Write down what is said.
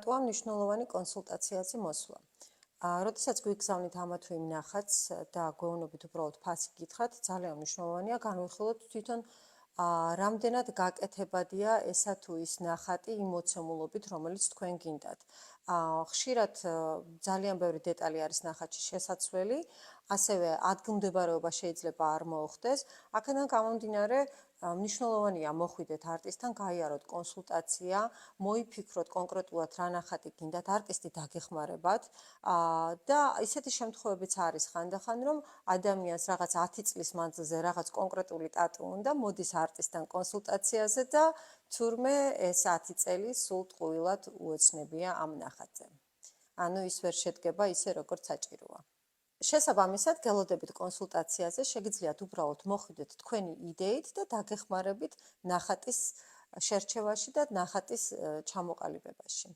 რატოა მნიშვნელოვანი კონსულტაციაზე მოსვლა? როდესაც გვიგზავნით ამა თუ იმ ნახატს და გვეუბნებით უბრალოდ ფასი გითხრათ, ძალიან მნიშვნელოვანია განვიხილოთ თვითონ რამდენად გაკეთებადია ესა თუ ის ნახატი იმ მოცემულობით, რომელიც თქვენ გინდათ. ხშირად ძალიან ბევრი დეტალი არის ნახატში შესაცვლელი, ასევე ადგილმდებარეობა შეიძლება არ მოუხდეს. აქედან გამომდინარე, მნიშვნელოვანია მოხვიდეთ არტისტთან, გაიაროთ კონსულტაცია, მოიფიქროთ კონკრეტულად რა ნახატი გინდათ, არტისტი დაგეხმარებათ და ისეთი შემთხვევებიც არის ხანდახან, რომ ადამიანს რაღაც 10 წლის მანძილზე რაღაც კონკრეტული ტატუ უნდა, მოდის არტისტთან კონსულტაციაზე და თურმე ეს 10 წელი სულ ტყუილად უეცნებია ამ ნახატზე. ანუ ის ვერ შედგება ისე, როგორც საჭიროა. შესაბამისად, გელოდებით კონსულტაციაზე, შეგიძლიათ უბრალოდ მოხვიდეთ თქვენი იდეით და დაგეხმარებით ნახატის შერჩევაში და ნახატის ჩამოყალიბებაში.